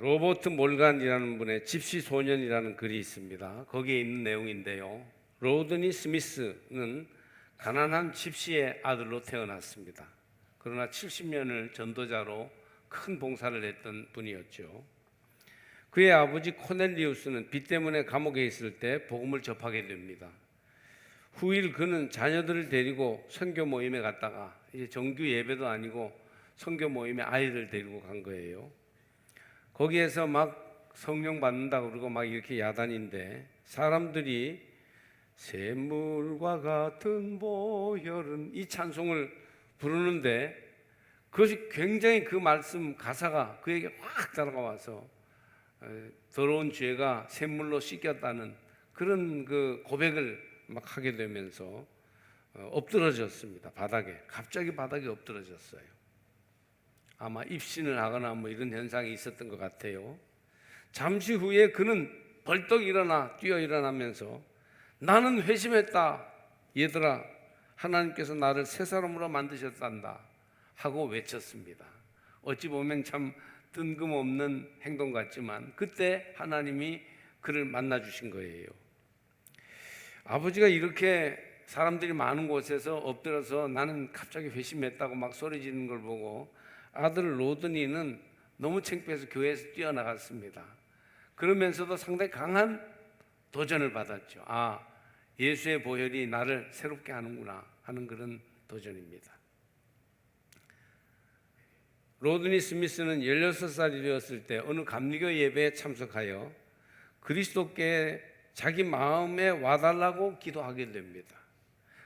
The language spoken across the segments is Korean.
로버트 몰간이라는 분의 집시 소년이라는 글이 있습니다. 거기에 있는 내용인데요. 로드니 스미스는 가난한 집시의 아들로 태어났습니다. 그러나 70년을 전도자로 큰 봉사를 했던 분이었죠. 그의 아버지 코넬리우스는 빚 때문에 감옥에 있을 때 복음을 접하게 됩니다. 후일 그는 자녀들을 데리고 선교 모임에 갔다가 이제 정규 예배도 아니고 선교 모임에 아이들 데리고 간 거예요. 거기에서 막 성령 받는다고 그러고 막 이렇게 야단인데 사람들이 샘물과 같은 보혈은 이 찬송을 부르는데 그것이 굉장히 그 말씀 가사가 그에게 확 다가와서 더러운 죄가 샘물로 씻겼다는 그런 그 고백을 막 하게 되면서 엎드러졌습니다. 바닥에 갑자기 바닥에 엎드러졌어요. 아마 입신을 하거나 뭐 이런 현상이 있었던 것 같아요. 잠시 후에 그는 벌떡 일어나 뛰어 일어나면서 나는 회심했다. 얘들아, 하나님께서 나를 새 사람으로 만드셨단다 하고 외쳤습니다. 어찌 보면 참 뜬금없는 행동 같지만 그때 하나님이 그를 만나 주신 거예요. 아버지가 이렇게 사람들이 많은 곳에서 엎드려서 나는 갑자기 회심했다고 막 소리 지르는 걸 보고 아들 로드니는 너무 창피해서 교회에서 뛰어나갔습니다. 그러면서도 상당히 강한 도전을 받았죠. 아, 예수의 보혈이 나를 새롭게 하는구나 하는 그런 도전입니다. 로드니 스미스는 16살이 되었을 때 어느 감리교 예배에 참석하여 그리스도께 자기 마음에 와달라고 기도하게 됩니다.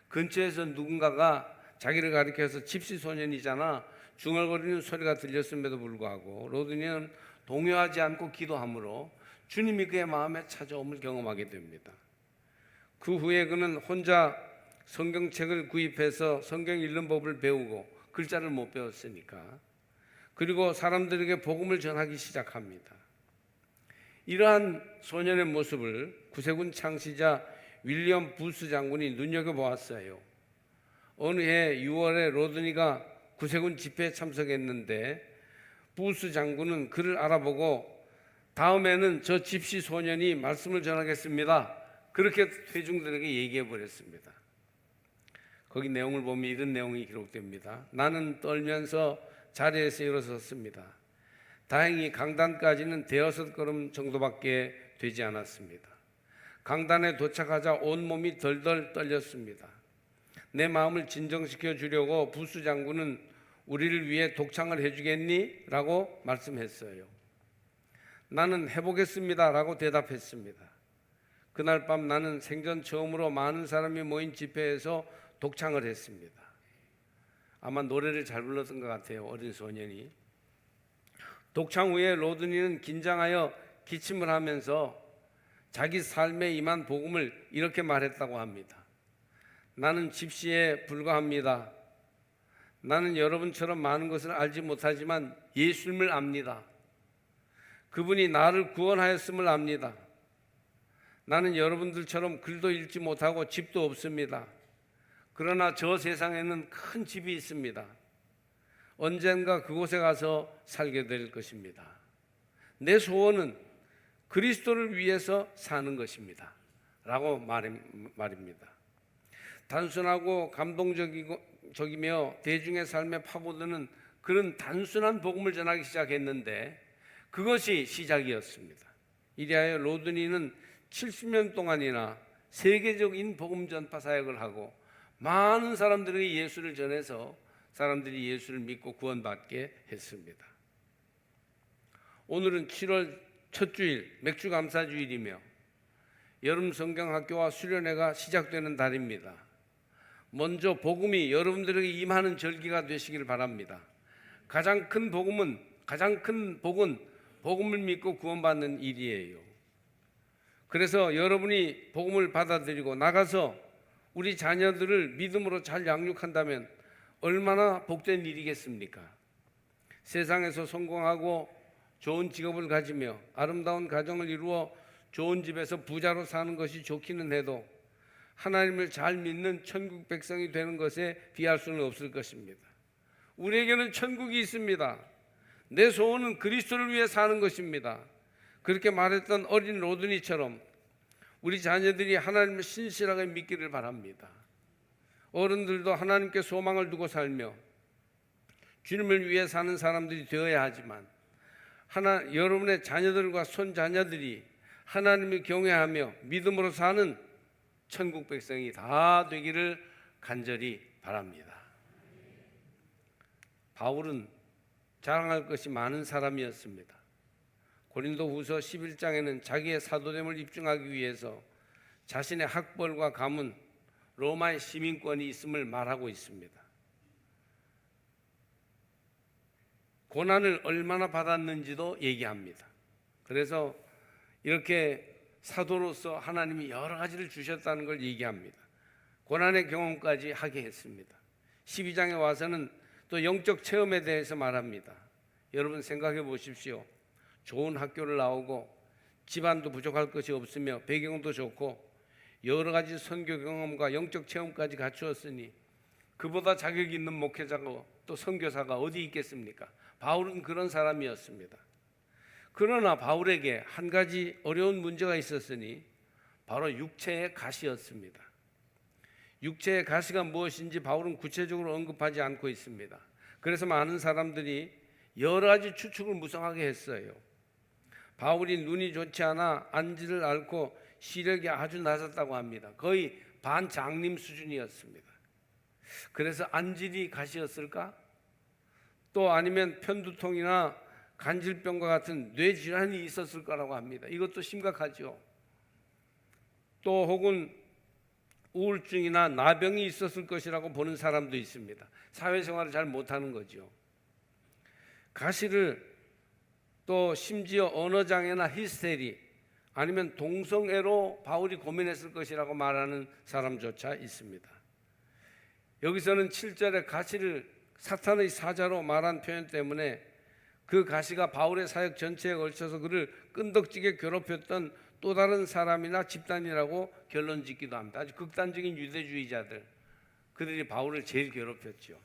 근처에서 누군가가 자기를 가리켜서 집시 소년이잖아 중얼거리는 소리가 들렸음에도 불구하고 로드니는 동요하지 않고 기도함으로 주님이 그의 마음에 찾아옴을 경험하게 됩니다. 그 후에 그는 혼자 성경책을 구입해서 성경 읽는 법을 배우고 글자를 못 배웠으니까 그리고 사람들에게 복음을 전하기 시작합니다. 이러한 소년의 모습을 구세군 창시자 윌리엄 부스 장군이 눈여겨보았어요. 어느 해 6월에 로드니가 구세군 집회에 참석했는데 부스 장군은 그를 알아보고 다음에는 저 집시 소년이 말씀을 전하겠습니다. 그렇게 회중들에게 얘기해 버렸습니다. 거기 내용을 보면 이런 내용이 기록됩니다. 나는 떨면서 자리에서 일어섰습니다. 다행히 강단까지는 대여섯 걸음 정도밖에 되지 않았습니다. 강단에 도착하자 온몸이 덜덜 떨렸습니다. 내 마음을 진정시켜 주려고 부수 장군은 우리를 위해 독창을 해주겠니? 라고 말씀했어요. 나는 해보겠습니다 라고 대답했습니다. 그날 밤 나는 생전 처음으로 많은 사람이 모인 집회에서 독창을 했습니다. 아마 노래를 잘 불렀던 것 같아요. 어린 소년이. 독창 후에 로드니는 긴장하여 기침을 하면서 자기 삶에 임한 복음을 이렇게 말했다고 합니다. 나는 집시에 불과합니다. 나는 여러분처럼 많은 것을 알지 못하지만 예수님을 압니다. 그분이 나를 구원하였음을 압니다. 나는 여러분들처럼 글도 읽지 못하고 집도 없습니다. 그러나 저 세상에는 큰 집이 있습니다. 언젠가 그곳에 가서 살게 될 것입니다. 내 소원은 그리스도를 위해서 사는 것입니다. 라고 말입니다. 단순하고 감동적이며 대중의 삶에 파고드는 그런 단순한 복음을 전하기 시작했는데 그것이 시작이었습니다. 이리하여 로드니는 70년 동안이나 세계적인 복음 전파 사역을 하고 많은 사람들에게 예수를 전해서 사람들이 예수를 믿고 구원받게 했습니다. 오늘은 7월 첫 주일 맥주 감사주일이며 여름 성경학교와 수련회가 시작되는 달입니다. 먼저 복음이 여러분들에게 임하는 절기가 되시길 바랍니다. 가장 큰 복은 복음을 믿고 구원받는 일이에요. 그래서 여러분이 복음을 받아들이고 나가서 우리 자녀들을 믿음으로 잘 양육한다면 얼마나 복된 일이겠습니까? 세상에서 성공하고 좋은 직업을 가지며 아름다운 가정을 이루어 좋은 집에서 부자로 사는 것이 좋기는 해도 하나님을 잘 믿는 천국 백성이 되는 것에 비할 수는 없을 것입니다. 우리에게는 천국이 있습니다. 내 소원은 그리스도를 위해 사는 것입니다. 그렇게 말했던 어린 로드니처럼 우리 자녀들이 하나님을 신실하게 믿기를 바랍니다. 어른들도 하나님께 소망을 두고 살며 주님을 위해 사는 사람들이 되어야 하지만 여러분의 자녀들과 손자녀들이 하나님을 경외하며 믿음으로 사는 천국 백성이 다 되기를 간절히 바랍니다. 바울은 자랑할 것이 많은 사람이었습니다. 고린도후서 11장에는 자기의 사도됨을 입증하기 위해서 자신의 학벌과 가문, 로마의 시민권이 있음을 말하고 있습니다. 고난을 얼마나 받았는지도 얘기합니다. 그래서 이렇게 사도로서 하나님이 여러 가지를 주셨다는 걸 얘기합니다. 고난의 경험까지 하게 했습니다. 12장에 와서는 또 영적 체험에 대해서 말합니다. 여러분 생각해 보십시오. 좋은 학교를 나오고 집안도 부족할 것이 없으며 배경도 좋고 여러 가지 선교 경험과 영적 체험까지 갖추었으니 그보다 자격 있는 목회자가 또 선교사가 어디 있겠습니까? 바울은 그런 사람이었습니다. 그러나 바울에게 한 가지 어려운 문제가 있었으니 바로 육체의 가시였습니다. 육체의 가시가 무엇인지 바울은 구체적으로 언급하지 않고 있습니다. 그래서 많은 사람들이 여러 가지 추측을 무성하게 했어요. 바울이 눈이 좋지 않아 안지를 앓고 시력이 아주 낮았다고 합니다. 거의 반장님 수준이었습니다. 그래서 안질이 가시였을까? 또 아니면 편두통이나 간질병과 같은 뇌질환이 있었을 거라고 합니다. 이것도 심각하죠. 또 혹은 우울증이나 나병이 있었을 것이라고 보는 사람도 있습니다. 사회생활을 잘 못하는 거죠. 가시를 또 심지어 언어장애나 히스테리 아니면 동성애로 바울이 고민했을 것이라고 말하는 사람조차 있습니다. 여기서는 7절에 가시를 사탄의 사자로 말한 표현 때문에 그 가시가 바울의 사역 전체에 걸쳐서 그를 끈덕지게 괴롭혔던 또 다른 사람이나 집단이라고 결론 짓기도 합니다. 아주 극단적인 유대주의자들, 그들이 바울을 제일 괴롭혔죠.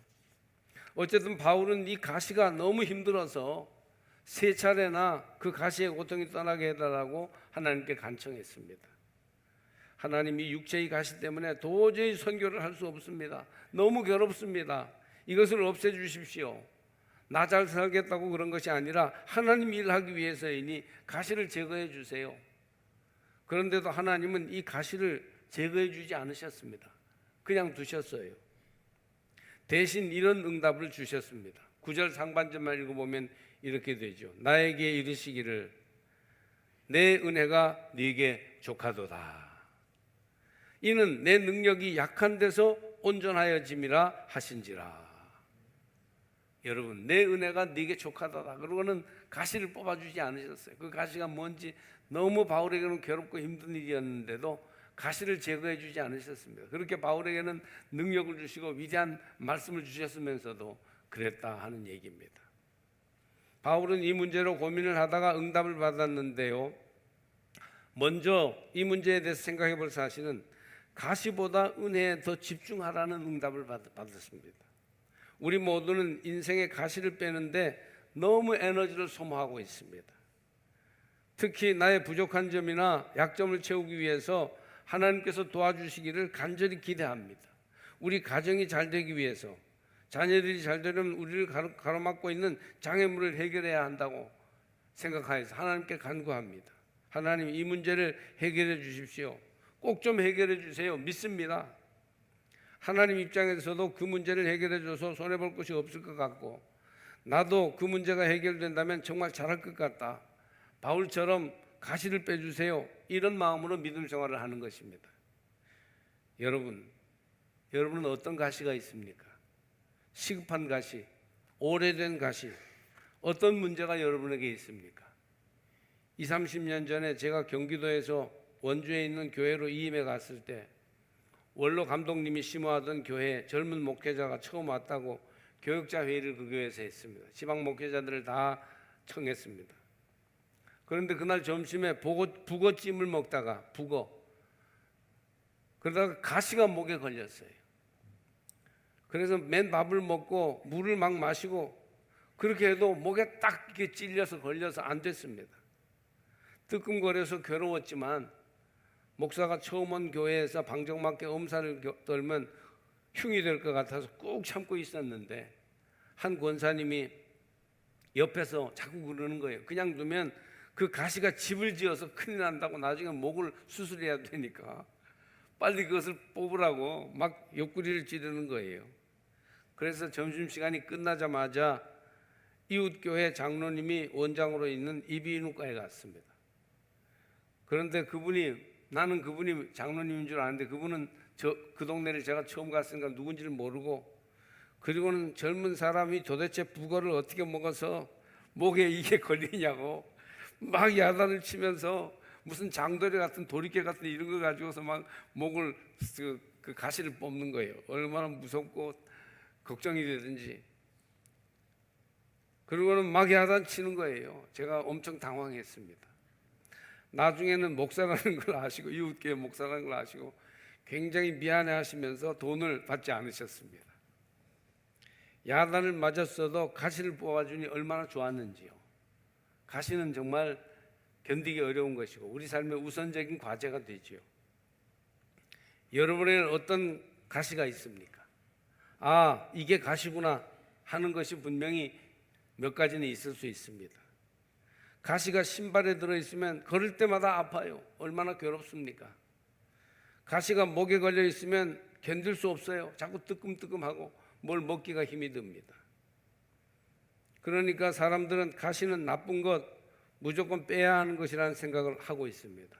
어쨌든 바울은 이 가시가 너무 힘들어서 3차례나 그 가시의 고통이 떠나게 해달라고 하나님께 간청했습니다. 하나님이 육체의 가시 때문에 도저히 선교를 할 수 없습니다. 너무 괴롭습니다. 이것을 없애주십시오. 나 잘 살겠다고 그런 것이 아니라 하나님 일하기 위해서이니 가시를 제거해 주세요. 그런데도 하나님은 이 가시를 제거해 주지 않으셨습니다. 그냥 두셨어요. 대신 이런 응답을 주셨습니다. 9절 상반절만 읽어보면 이렇게 되죠. 나에게 이르시기를 내 은혜가 네게 족하도다. 이는 내 능력이 약한 데서 온전하여짐이라 하신지라. 여러분, 내 은혜가 네게 족하도다. 그러고는 가시를 뽑아주지 않으셨어요. 그 가시가 뭔지 너무 바울에게는 괴롭고 힘든 일이었는데도 가시를 제거해 주지 않으셨습니다. 그렇게 바울에게는 능력을 주시고 위대한 말씀을 주셨으면서도 그랬다 하는 얘기입니다. 바울은 이 문제로 고민을 하다가 응답을 받았는데요. 먼저 이 문제에 대해서 생각해 볼 사실은 가시보다 은혜에 더 집중하라는 응답을 받았습니다. 우리 모두는 인생의 가시를 빼는데 너무 에너지를 소모하고 있습니다. 특히 나의 부족한 점이나 약점을 채우기 위해서 하나님께서 도와주시기를 간절히 기대합니다. 우리 가정이 잘 되기 위해서, 자녀들이 잘 되려면 우리를 가로막고 있는 장애물을 해결해야 한다고 생각하여서 하나님께 간구합니다. 하나님, 이 문제를 해결해 주십시오. 꼭 좀 해결해 주세요. 믿습니다. 하나님 입장에서도 그 문제를 해결해 줘서 손해볼 것이 없을 것 같고, 나도 그 문제가 해결된다면 정말 잘할 것 같다. 바울처럼 가시를 빼주세요. 이런 마음으로 믿음 생활을 하는 것입니다. 여러분은 어떤 가시가 있습니까? 시급한 가시, 오래된 가시, 어떤 문제가 여러분에게 있습니까? 20, 30년 전에 제가 경기도에서 원주에 있는 교회로 이임해 갔을 때 원로 감독님이 심호하던 교회에 젊은 목회자가 처음 왔다고 교역자 회의를 그 교회에서 했습니다. 지방 목회자들을 다 청했습니다. 그런데 그날 점심에 북어찜을 먹다가 그러다가 가시가 목에 걸렸어요. 그래서 맨 밥을 먹고 물을 막 마시고 그렇게 해도 목에 딱 이렇게 찔려서 걸려서 안 됐습니다. 뜨끔거려서 괴로웠지만 목사가 처음 온 교회에서 방정맞게 엄살을 떨면 흉이 될 것 같아서 꾹 참고 있었는데 한 권사님이 옆에서 자꾸 그러는 거예요. 그냥 두면 그 가시가 집을 지어서 큰일 난다고 나중에 목을 수술해야 되니까 빨리 그것을 뽑으라고 막 옆구리를 찌르는 거예요. 그래서 점심시간이 끝나자마자 이웃교회 장로님이 원장으로 있는 이비인후과에 갔습니다. 그런데 나는 그분이 장로님인 줄 아는데 그분은 그 동네를 제가 처음 갔으니까 누군지를 모르고, 그리고는 젊은 사람이 도대체 북어를 어떻게 먹어서 목에 이게 걸리냐고 막 야단을 치면서 무슨 장도리 같은 도리깨 같은 이런 거 가지고서 막 목을 그 가시를 뽑는 거예요. 얼마나 무섭고 걱정이 되든지. 그리고는 막 야단 치는 거예요. 제가 엄청 당황했습니다. 나중에는 목사라는 걸 아시고 이웃교회 목사라는 걸 아시고 굉장히 미안해하시면서 돈을 받지 않으셨습니다. 야단을 맞았어도 가시를 뽑아주니 얼마나 좋았는지요. 가시는 정말 견디기 어려운 것이고 우리 삶의 우선적인 과제가 되지요. 여러분에게는 어떤 가시가 있습니까? 아, 이게 가시구나 하는 것이 분명히 몇 가지는 있을 수 있습니다. 가시가 신발에 들어있으면 걸을 때마다 아파요. 얼마나 괴롭습니까? 가시가 목에 걸려 있으면 견딜 수 없어요. 자꾸 뜨끔뜨끔하고 뭘 먹기가 힘이 듭니다. 그러니까 사람들은 가시는 나쁜 것, 무조건 빼야 하는 것이라는 생각을 하고 있습니다.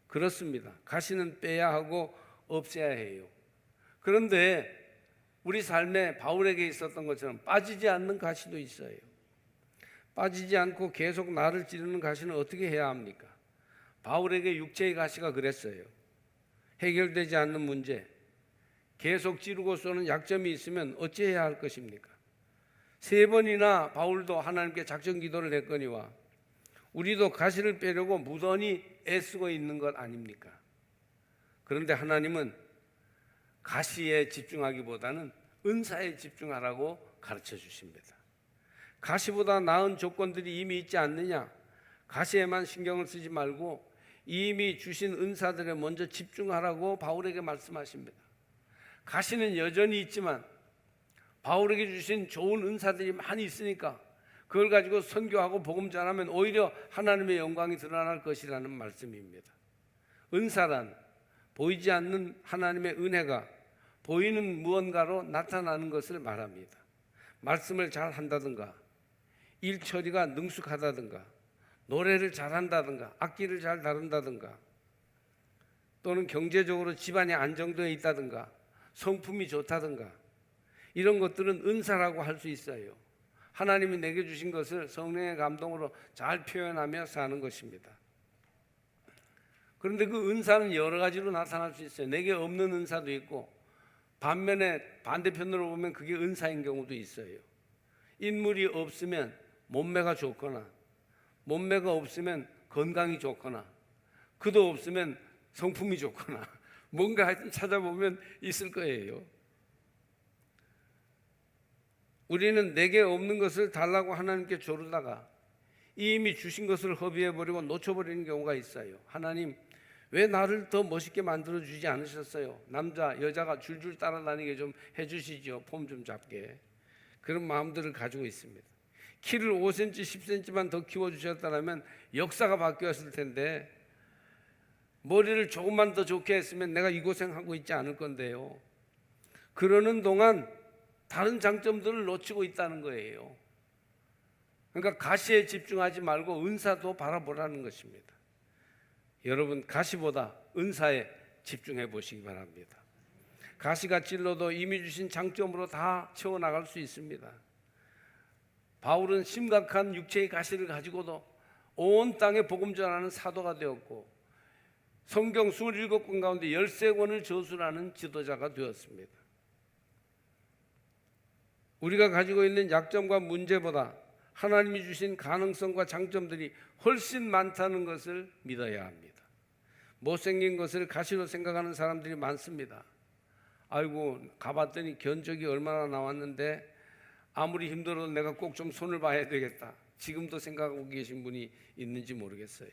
그렇습니다. 가시는 빼야 하고 없애야 해요. 그런데 우리 삶에 바울에게 있었던 것처럼 빠지지 않는 가시도 있어요. 빠지지 않고 계속 나를 찌르는 가시는 어떻게 해야 합니까? 바울에게 육체의 가시가 그랬어요. 해결되지 않는 문제, 계속 찌르고 쏘는 약점이 있으면 어찌해야 할 것입니까? 3번이나 바울도 하나님께 작전 기도를 했거니와 우리도 가시를 빼려고 무던히 애쓰고 있는 것 아닙니까? 그런데 하나님은 가시에 집중하기보다는 은사에 집중하라고 가르쳐 주십니다. 가시보다 나은 조건들이 이미 있지 않느냐? 가시에만 신경을 쓰지 말고 이미 주신 은사들에 먼저 집중하라고 바울에게 말씀하십니다. 가시는 여전히 있지만 바울에게 주신 좋은 은사들이 많이 있으니까 그걸 가지고 선교하고 복음 전하면 오히려 하나님의 영광이 드러날 것이라는 말씀입니다. 은사란 보이지 않는 하나님의 은혜가 보이는 무언가로 나타나는 것을 말합니다. 말씀을 잘 한다든가, 일 처리가 능숙하다든가, 노래를 잘한다든가, 악기를 잘 다룬다든가, 또는 경제적으로 집안이 안정되어 있다든가, 성품이 좋다든가, 이런 것들은 은사라고 할 수 있어요. 하나님이 내게 주신 것을 성령의 감동으로 잘 표현하며 사는 것입니다. 그런데 그 은사는 여러 가지로 나타날 수 있어요. 내게 없는 은사도 있고 반면에 반대편으로 보면 그게 은사인 경우도 있어요. 인물이 없으면 몸매가 좋거나 몸매가 없으면 건강이 좋거나 그도 없으면 성품이 좋거나 뭔가 하여튼 찾아보면 있을 거예요. 우리는 내게 없는 것을 달라고 하나님께 조르다가 이미 주신 것을 허비해버리고 놓쳐버리는 경우가 있어요. 하나님, 왜 나를 더 멋있게 만들어주지 않으셨어요? 남자, 여자가 줄줄 따라다니게 좀 해주시죠. 폼 좀 잡게. 그런 마음들을 가지고 있습니다. 키를 5cm, 10cm만 더 키워주셨다면 역사가 바뀌었을 텐데 머리를 조금만 더 좋게 했으면 내가 이 고생하고 있지 않을 건데요. 그러는 동안 다른 장점들을 놓치고 있다는 거예요. 그러니까 가시에 집중하지 말고 은사도 바라보라는 것입니다. 여러분, 가시보다 은사에 집중해 보시기 바랍니다. 가시가 찔러도 이미 주신 장점으로 다 채워나갈 수 있습니다. 바울은 심각한 육체의 가시를 가지고도 온 땅에 복음 전하는 사도가 되었고 성경 27권 가운데 13권을 저술하는 지도자가 되었습니다. 우리가 가지고 있는 약점과 문제보다 하나님이 주신 가능성과 장점들이 훨씬 많다는 것을 믿어야 합니다. 못생긴 것을 가시로 생각하는 사람들이 많습니다. 아이고, 가봤더니 견적이 얼마나 나왔는데 아무리 힘들어도 내가 꼭 좀 손을 봐야 되겠다. 지금도 생각하고 계신 분이 있는지 모르겠어요.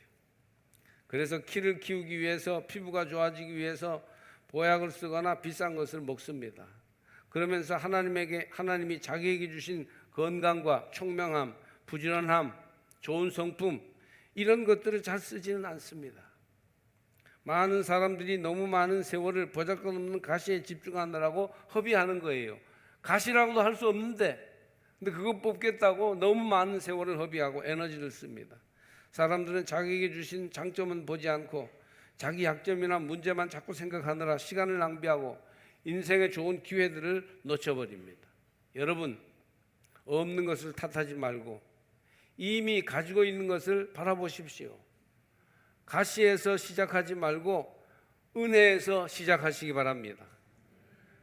그래서 키를 키우기 위해서, 피부가 좋아지기 위해서 보약을 쓰거나 비싼 것을 먹습니다. 그러면서 하나님이 자기에게 주신 건강과 총명함, 부지런함, 좋은 성품, 이런 것들을 잘 쓰지는 않습니다. 많은 사람들이 너무 많은 세월을 보잘것없는 가시에 집중하느라고 허비하는 거예요. 가시라고도 할 수 없는데, 근데 그거 뽑겠다고 너무 많은 세월을 허비하고 에너지를 씁니다. 사람들은 자기에게 주신 장점은 보지 않고 자기 약점이나 문제만 자꾸 생각하느라 시간을 낭비하고 인생의 좋은 기회들을 놓쳐버립니다. 여러분, 없는 것을 탓하지 말고 이미 가지고 있는 것을 바라보십시오. 가시에서 시작하지 말고 은혜에서 시작하시기 바랍니다.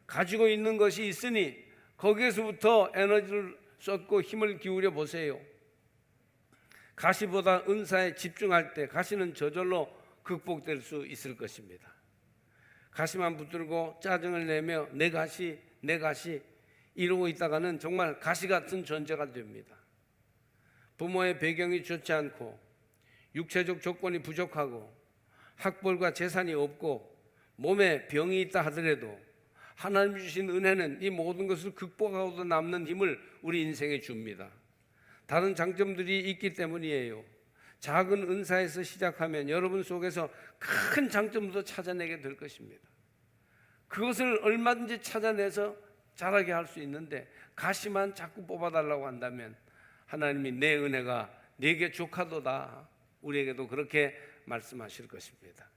가지고 있는 것이 있으니 거기에서부터 에너지를 쏟고 힘을 기울여 보세요. 가시보다 은사에 집중할 때 가시는 저절로 극복될 수 있을 것입니다. 가시만 붙들고 짜증을 내며 내 가시 이러고 있다가는 정말 가시 같은 존재가 됩니다. 부모의 배경이 좋지 않고 육체적 조건이 부족하고 학벌과 재산이 없고 몸에 병이 있다 하더라도 하나님 주신 은혜는 이 모든 것을 극복하고도 남는 힘을 우리 인생에 줍니다. 다른 장점들이 있기 때문이에요. 작은 은사에서 시작하면 여러분 속에서 큰 장점도 찾아내게 될 것입니다. 그것을 얼마든지 찾아내서 자라게 할 수 있는데 가시만 자꾸 뽑아달라고 한다면 하나님이 내 은혜가 네게 족하도다, 우리에게도 그렇게 말씀하실 것입니다.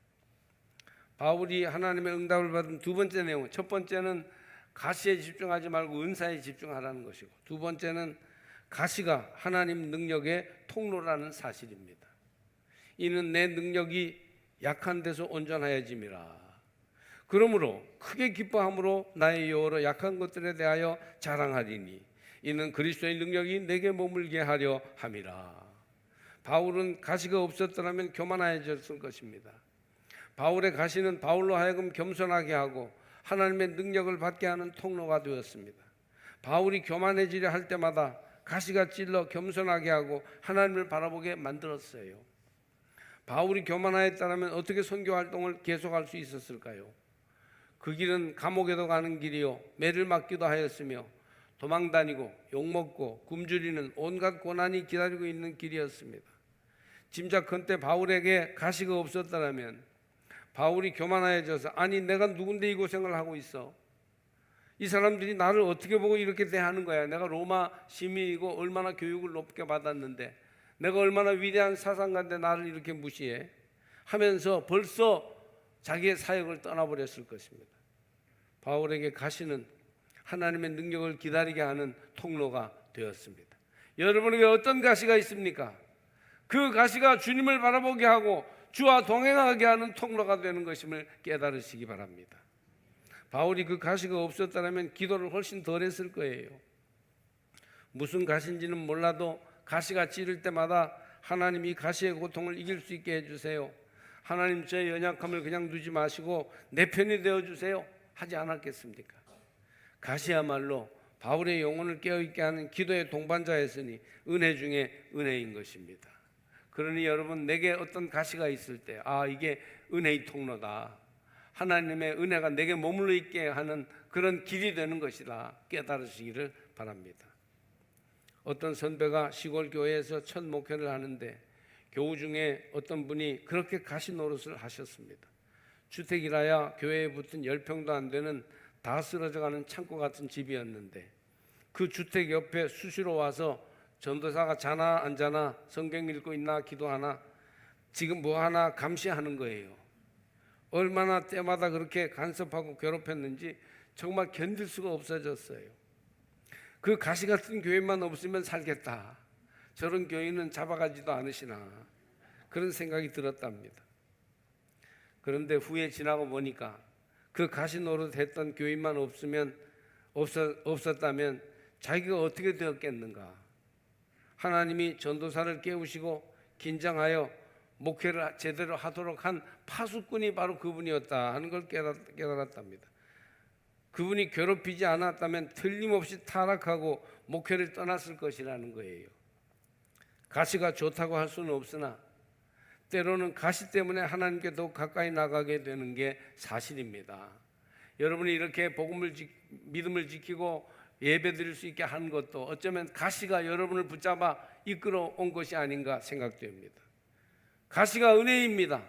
바울이 하나님의 응답을 받은 두 번째 내용, 첫 번째는 가시에 집중하지 말고 은사에 집중하라는 것이고, 두 번째는 가시가 하나님 능력의 통로라는 사실입니다. 이는 내 능력이 약한 데서 온전하여짐이라. 그러므로 크게 기뻐함으로 나의 여호로 약한 것들에 대하여 자랑하리니 이는 그리스도의 능력이 내게 머물게 하려 함이라. 바울은 가시가 없었더라면 교만해졌을 것입니다. 바울의 가시는 바울로 하여금 겸손하게 하고 하나님의 능력을 받게 하는 통로가 되었습니다. 바울이 교만해지려 할 때마다 가시가 찔러 겸손하게 하고 하나님을 바라보게 만들었어요. 바울이 교만하였다면 어떻게 선교 활동을 계속할 수 있었을까요? 그 길은 감옥에도 가는 길이요 매를 맞기도 하였으며 도망다니고 욕먹고 굶주리는 온갖 고난이 기다리고 있는 길이었습니다. 짐작컨대 바울에게 가시가 없었다면 바울이 교만해져서 아니 내가 누군데 이 고생을 하고 있어? 이 사람들이 나를 어떻게 보고 이렇게 대하는 거야? 내가 로마 시민이고 얼마나 교육을 높게 받았는데 내가 얼마나 위대한 사상가인데 나를 이렇게 무시해? 하면서 벌써 자기의 사역을 떠나버렸을 것입니다. 바울에게 가시는 하나님의 능력을 기다리게 하는 통로가 되었습니다. 여러분에게 어떤 가시가 있습니까? 그 가시가 주님을 바라보게 하고 주와 동행하게 하는 통로가 되는 것임을 깨달으시기 바랍니다. 바울이 그 가시가 없었다면 기도를 훨씬 덜 했을 거예요. 무슨 가시인지는 몰라도 가시가 찌를 때마다 하나님 이 가시의 고통을 이길 수 있게 해주세요. 하나님 저의 연약함을 그냥 두지 마시고 내 편이 되어주세요 하지 않았겠습니까? 가시야말로 바울의 영혼을 깨어있게 하는 기도의 동반자였으니 은혜 중에 은혜인 것입니다. 그러니 여러분 내게 어떤 가시가 있을 때 이게 은혜의 통로다, 하나님의 은혜가 내게 머물러 있게 하는 그런 길이 되는 것이다 깨달으시기를 바랍니다. 어떤 선배가 시골 교회에서 첫 목회를 하는데 교우 중에 어떤 분이 그렇게 가시 노릇을 하셨습니다. 주택이라야 교회에 붙은 10평도 안 되는 다 쓰러져가는 창고 같은 집이었는데 그 주택 옆에 수시로 와서 전도사가 자나 안 자나, 성경 읽고 있나, 기도하나, 지금 뭐 하나 감시하는 거예요. 얼마나 때마다 그렇게 간섭하고 괴롭혔는지 정말 견딜 수가 없어졌어요. 그 가시 같은 교회만 없으면 살겠다, 저런 교인은 잡아가지도 않으시나, 그런 생각이 들었답니다. 그런데 후에 지나고 보니까 그 가시 노릇했던 교인만 없었다면 자기가 어떻게 되었겠는가. 하나님이 전도사를 깨우시고 긴장하여 목회를 제대로 하도록 한 파수꾼이 바로 그분이었다 하는 걸 깨달았답니다. 그분이 괴롭히지 않았다면 틀림없이 타락하고 목회를 떠났을 것이라는 거예요. 가시가 좋다고 할 수는 없으나 때로는 가시 때문에 하나님께 더 가까이 나가게 되는 게 사실입니다. 여러분이 이렇게 믿음을 지키고 예배드릴 수 있게 한 것도 어쩌면 가시가 여러분을 붙잡아 이끌어 온 것이 아닌가 생각됩니다. 가시가 은혜입니다.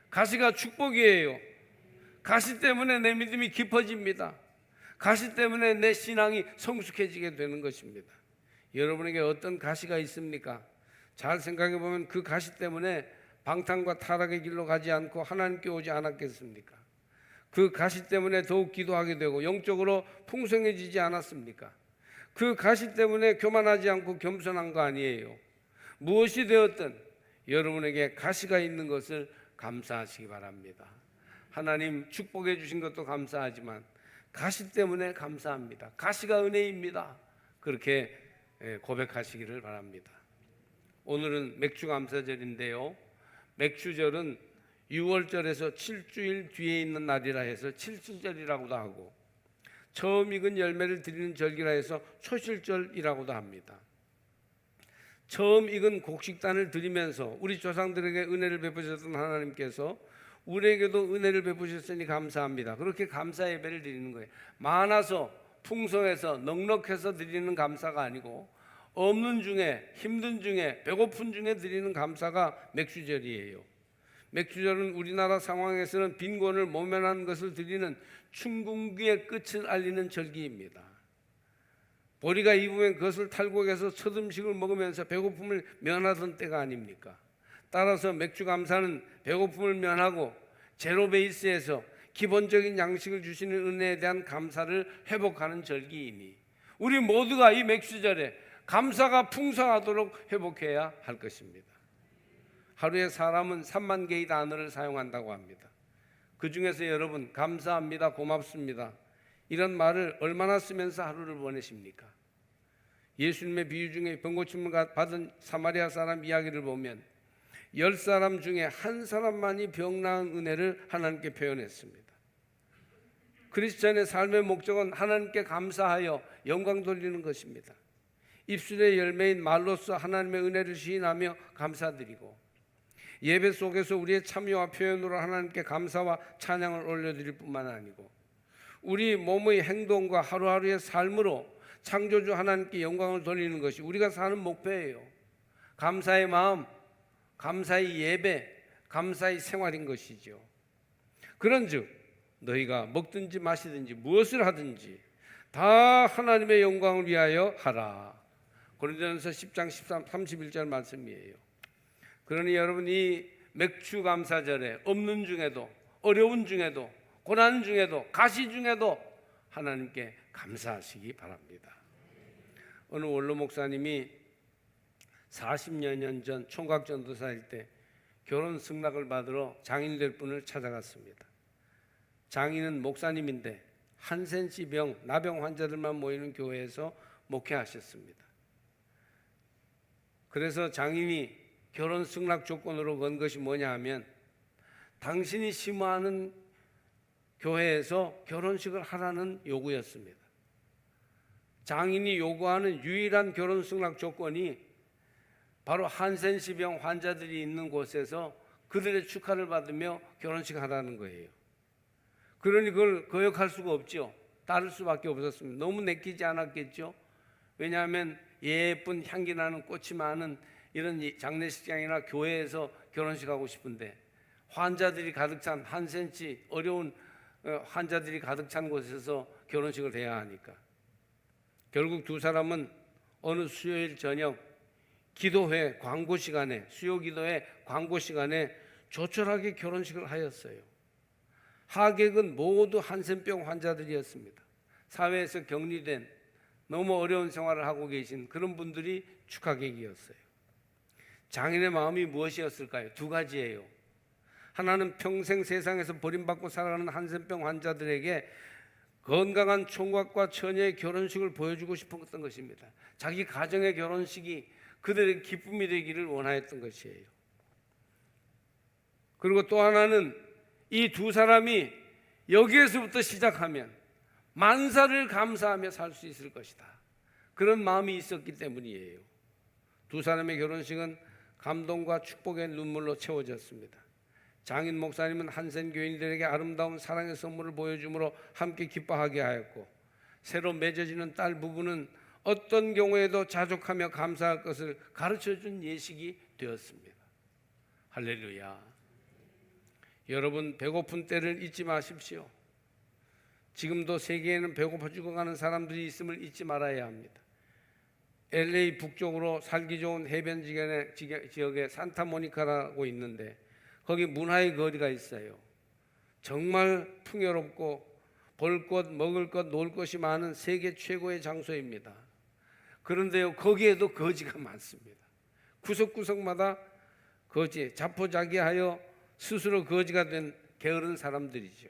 가시가 축복이에요. 가시 때문에 내 믿음이 깊어집니다. 가시 때문에 내 신앙이 성숙해지게 되는 것입니다. 여러분에게 어떤 가시가 있습니까? 잘 생각해 보면 그 가시 때문에 방탕과 타락의 길로 가지 않고 하나님께 오지 않았겠습니까? 그 가시 때문에 더욱 기도하게 되고 영적으로 풍성해지지 않았습니까? 그 가시 때문에 교만하지 않고 겸손한 거 아니에요. 무엇이 되었든 여러분에게 가시가 있는 것을 감사하시기 바랍니다. 하나님 축복해 주신 것도 감사하지만 가시 때문에 감사합니다. 가시가 은혜입니다. 그렇게 고백하시기를 바랍니다. 오늘은 맥주감사절인데요, 맥주절은 6월절에서 7주일 뒤에 있는 날이라 해서 칠칠절이라고도 하고 처음 익은 열매를 드리는 절기라 해서 초실절이라고도 합니다. 처음 익은 곡식단을 드리면서 우리 조상들에게 은혜를 베푸셨던 하나님께서 우리에게도 은혜를 베푸셨으니 감사합니다. 그렇게 감사 예배를 드리는 거예요. 많아서 풍성해서 넉넉해서 드리는 감사가 아니고 없는 중에, 힘든 중에, 배고픈 중에 드리는 감사가 맥주절이에요. 맥주절은 우리나라 상황에서는 빈곤을 모면한 것을 드리는 춘궁기의 끝을 알리는 절기입니다. 보리가 익으면 그것을 탈곡해서 첫 음식을 먹으면서 배고픔을 면하던 때가 아닙니까? 따라서 맥주 감사는 배고픔을 면하고 제로 베이스에서 기본적인 양식을 주시는 은혜에 대한 감사를 회복하는 절기이니 우리 모두가 이 맥주절에 감사가 풍성하도록 회복해야 할 것입니다. 하루에 사람은 3만 개의 단어를 사용한다고 합니다. 그 중에서 여러분 감사합니다, 고맙습니다 이런 말을 얼마나 쓰면서 하루를 보내십니까? 예수님의 비유 중에 병고침을 받은 사마리아 사람 이야기를 보면 10사람 중에 한 사람만이 병 나은 은혜를 하나님께 표현했습니다. 크리스천의 삶의 목적은 하나님께 감사하여 영광 돌리는 것입니다. 입술의 열매인 말로써 하나님의 은혜를 시인하며 감사드리고 예배 속에서 우리의 참여와 표현으로 하나님께 감사와 찬양을 올려드릴 뿐만 아니고 우리 몸의 행동과 하루하루의 삶으로 창조주 하나님께 영광을 돌리는 것이 우리가 사는 목표예요. 감사의 마음, 감사의 예배, 감사의 생활인 것이죠. 그런즉 너희가 먹든지 마시든지 무엇을 하든지 다 하나님의 영광을 위하여 하라. 고린도전서 10장 31절 말씀이에요. 그러니 여러분 이 맥주 감사절에 없는 중에도 어려운 중에도 고난 중에도 가시 중에도 하나님께 감사하시기 바랍니다. 어느 원로 목사님이 40여 년 전 총각전도사일 때 결혼 승낙을 받으러 장인 될 분을 찾아갔습니다. 장인은 목사님인데 한센시병, 나병 환자들만 모이는 교회에서 목회하셨습니다. 그래서 장인이 결혼 승낙 조건으로 건 것이 뭐냐 하면 당신이 심호하는 교회에서 결혼식을 하라는 요구였습니다. 장인이 요구하는 유일한 결혼 승낙 조건이 바로 한센시병 환자들이 있는 곳에서 그들의 축하를 받으며 결혼식 하라는 거예요. 그러니 그걸 거역할 수가 없죠. 따를 수밖에 없었습니다. 너무 내키지 않았겠죠. 왜냐하면 예쁜 향기 나는 꽃이 많은 이런 장례식장이나 교회에서 결혼식 하고 싶은데 환자들이 가득 찬 한센시 어려운 환자들이 가득 찬 곳에서 결혼식을 해야 하니까 결국 두 사람은 어느 수요일 저녁 기도회 광고 시간에 수요 기도회 광고 시간에 조촐하게 결혼식을 하였어요. 하객은 모두 한센병 환자들이었습니다. 사회에서 격리된 너무 어려운 생활을 하고 계신 그런 분들이 축하객이었어요. 장인의 마음이 무엇이었을까요? 두 가지예요. 하나는 평생 세상에서 버림받고 살아가는 한센병 환자들에게 건강한 총각과 처녀의 결혼식을 보여주고 싶었던 것입니다. 자기 가정의 결혼식이 그들의 기쁨이 되기를 원하였던 것이에요. 그리고 또 하나는 이 두 사람이 여기에서부터 시작하면 만사를 감사하며 살 수 있을 것이다. 그런 마음이 있었기 때문이에요. 두 사람의 결혼식은 감동과 축복의 눈물로 채워졌습니다. 장인 목사님은 한센 교인들에게 아름다운 사랑의 선물을 보여줌으로 함께 기뻐하게 하였고, 새로 맺어지는 딸 부부는 어떤 경우에도 자족하며 감사할 것을 가르쳐준 예식이 되었습니다. 할렐루야. 여러분, 배고픈 때를 잊지 마십시오. 지금도 세계에는 배고파 죽어가는 사람들이 있음을 잊지 말아야 합니다. LA 북쪽으로 살기 좋은 해변 지역에 산타모니카라고 있는데, 거기 문화의 거리가 있어요. 정말 풍요롭고 볼 것, 먹을 것, 놀 것이 많은 세계 최고의 장소입니다. 그런데요, 거기에도 거지가 많습니다. 구석구석마다 거지, 자포자기하여 스스로 거지가 된 게으른 사람들이죠.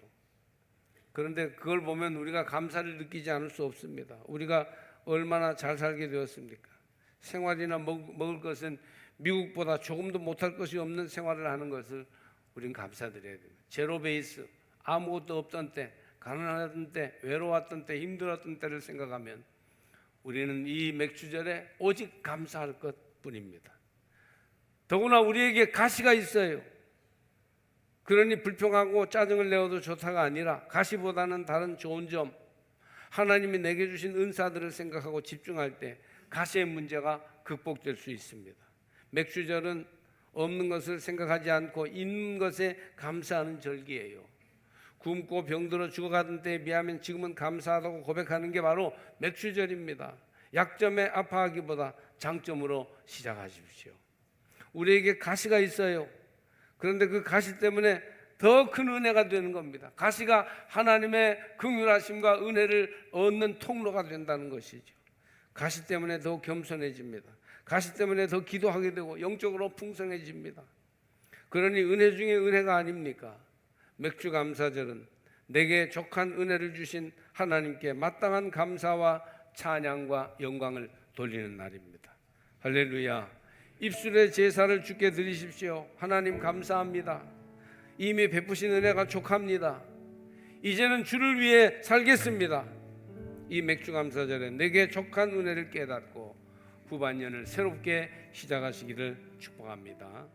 그런데 그걸 보면 우리가 감사를 느끼지 않을 수 없습니다. 우리가 얼마나 잘 살게 되었습니까? 생활이나 먹을 것은 미국보다 조금도 못할 것이 없는 생활을 하는 것을 우리는 감사드려야 됩니다. 제로 베이스, 아무것도 없던 때, 가난하던 때, 외로웠던 때, 힘들었던 때를 생각하면 우리는 이 맥주절에 오직 감사할 것뿐입니다. 더구나 우리에게 가시가 있어요. 그러니 불평하고 짜증을 내어도 좋다가 아니라, 가시보다는 다른 좋은 점, 하나님이 내게 주신 은사들을 생각하고 집중할 때 가시의 문제가 극복될 수 있습니다. 맥주절은 없는 것을 생각하지 않고 있는 것에 감사하는 절기예요. 굶고 병들어 죽어가던 때에 비하면 지금은 감사하다고 고백하는 게 바로 맥주절입니다. 약점에 아파하기보다 장점으로 시작하십시오. 우리에게 가시가 있어요. 그런데 그 가시 때문에 더 큰 은혜가 되는 겁니다. 가시가 하나님의 긍휼하심과 은혜를 얻는 통로가 된다는 것이죠. 가시 때문에 더 겸손해집니다. 가시 때문에 더 기도하게 되고 영적으로 풍성해집니다. 그러니 은혜 중에 은혜가 아닙니까? 맥주 감사절은 내게 족한 은혜를 주신 하나님께 마땅한 감사와 찬양과 영광을 돌리는 날입니다. 할렐루야. 입술의 제사를 주께 드리십시오. 하나님 감사합니다. 이미 베푸신 은혜가 족합니다. 이제는 주를 위해 살겠습니다. 이 맥주 감사절에 내게 족한 은혜를 깨닫고 후반년을 새롭게 시작하시기를 축복합니다.